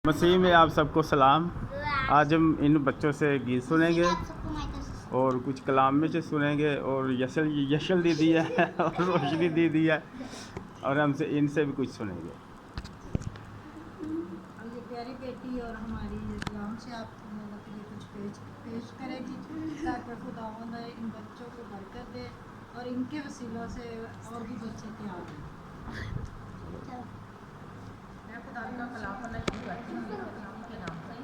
मसीह में आप सबको सलाम। आज हम इन बच्चों से गीत सुनेंगे और कुछ कलाम में से सुनेंगे और यशल दीदी है और रोशनी दीदी है और हमसे इनसे भी कुछ सुनेंगे। ये प्यारी बेटी और हमारी इस्लाम से आप लोगों के लिए कुछ पेश करेगी ताकि खुदावंद इन बच्चों को बरकत दे और इनके वसीलों से और भी बच्चे तैयार हों। मैं खुदा का कलाम पढ़ना शुरू करती हूँ के नाम से।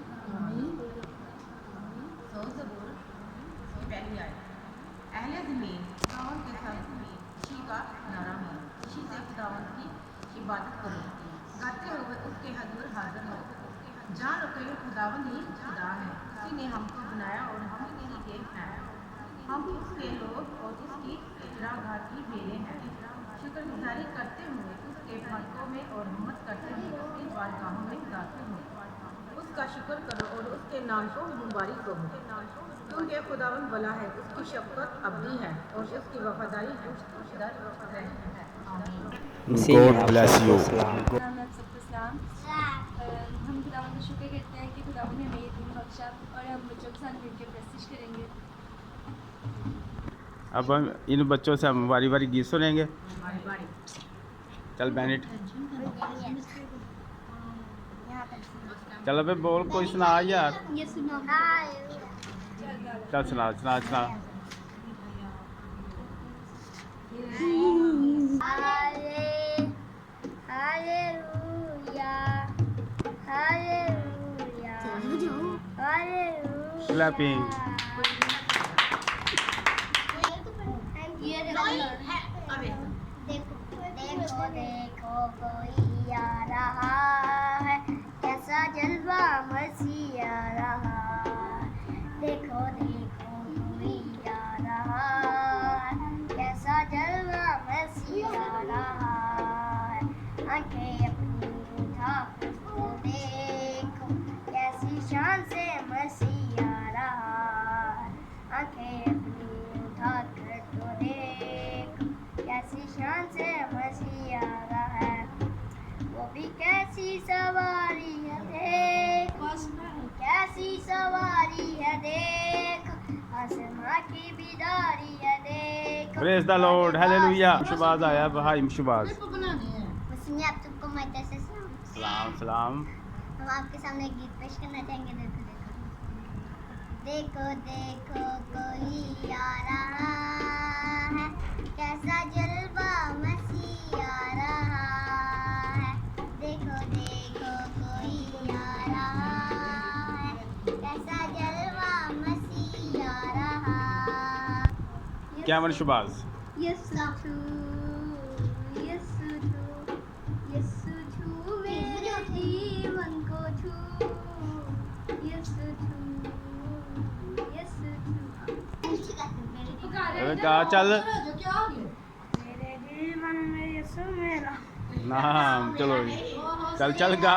सो ज़बूर पहली आयत। अहले ज़मीन खुदावंद के साथ खुशी का नारा है, खुशी से खुदावंद की इबादत करो, गाते हुए उसके हजूर हाजिर हो। जान रखो खुदावंद ही खुदा है, उसी ने हमको बनाया और हम इसी के हैं। हम उसके लोग और उसकी इजरागाह की भेड़ें हैं। शुक्रगुजारी करते हुए उसके फाटकों में और हिम्मत करते हुए उसकी बारगाहों में दाखिल हो। उसका शुक्र करो और उसके नाम को मुबारक करो, क्योंकि खुदावंद भला है, उसकी शफ़क़त अबदी है और उसकी वफादारी दर है। God bless you। हम खुदावंद का शुक्र करते हैं कि खुदावंद ने हमें ये दिन बख्शा और हम बच्चों के साथ मिलकर प्रस्तुत करेंगे। अब हम इन बच्चों से हम बारी बारी गीत सुनेंगे। चल बैनिट, चल अबे बोल, कोई सुना यार। ये सुनो। चल सुना सुना सुना। Clapping। देखो देखो कोई आ रहा है, कैसा जलवा मसीह आ रहा है। देखो देखो कोई आ रहा है, कैसा जलवा मसीह आ रहा है। आंखें अपनी उठा तो देखो, कैसी शान से मसीह आ रहा है। आंखें अपनी उठा कर तो देखो, कैसी शान से मसीह आ रहा है। वो भी कैसी सवारी है देखो, कैसी सवारी है देखो, आसमां की बिदारी है देखो। Praise the Lord, hallelujah. शुभाज आया भाई, शुभाज। मुस्लिम आप सबको माता से सलाम सलाम। हम आपके सामने एक गीत पेश करना चाहेंगे। देखो देखो देखो कोई आ रहा है, कैसा जलवा मसीह आ रहा है। देखो देखो कोई आ रहा है, कैसा जलवा मसीह आ रहा है। क्या मन शुभाज? यीशु मेरे जीवन को छू, यीशु अबे गा चल। मेरे जीवन में यीशु मेरा नाम, चलो चल चल गा।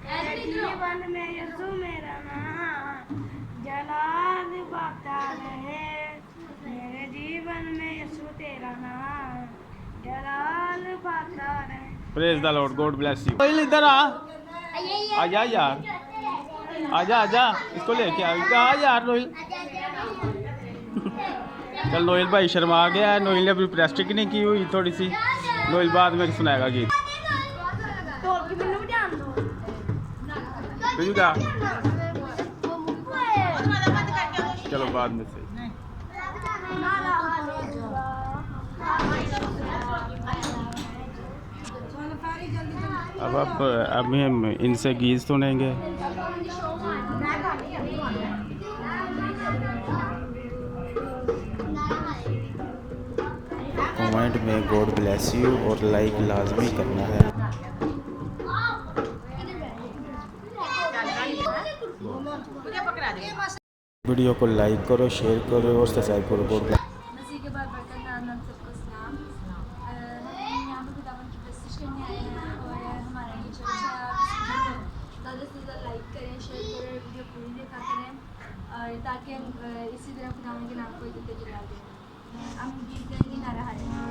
मेरे जीवन में यीशु मेरा नाम, जलाल बाता रहे। मेरे जीवन में यीशु तेरा नाम, जलाल बाता रहे। Praise the Lord, God bless you. Noel इधर आ, आजा यार, आजा आजा, इसको लेके आ यार नोएल। चल नोएल भाई शर्मा गया है, नोएल ने अपनी प्रेस्टिक नहीं की हुई थोड़ी सी। नोएल बाद में सुनाएगा गीत। तुझे क्या? चलो बाद में से। अब हम इनसे गीत सुनेंगे। कमेंट में गॉड ब्लेस यू और लाइक लाजमी करना है। वीडियो को लाइक करो, शेयर करो और सब्सक्राइब करो। God bless. मसीह के बाद बरकत नाम हम सबको सलाम। हम यहाँ पर खुदावंद की प्रस्तुत करने आए हैं और हमारा ये चर्च है। आप ज़्यादा से ज़्यादा लाइक करें, शेयर करें, वीडियो पूरी देखा करें और ताकि हम इसी तरह खुदावंद के नाम को इज्जत दिला दें। हम गीत गाएंगे नारा hallelujah.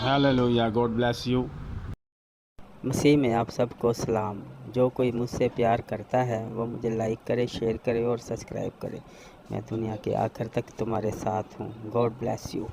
Hallelujah, God bless you. मसीह में आप सबको सलाम। जो कोई मुझसे प्यार करता है वो मुझे लाइक करे, शेयर करे और सब्सक्राइब करे। मैं दुनिया के आखिर तक तुम्हारे साथ हूँ। God bless you.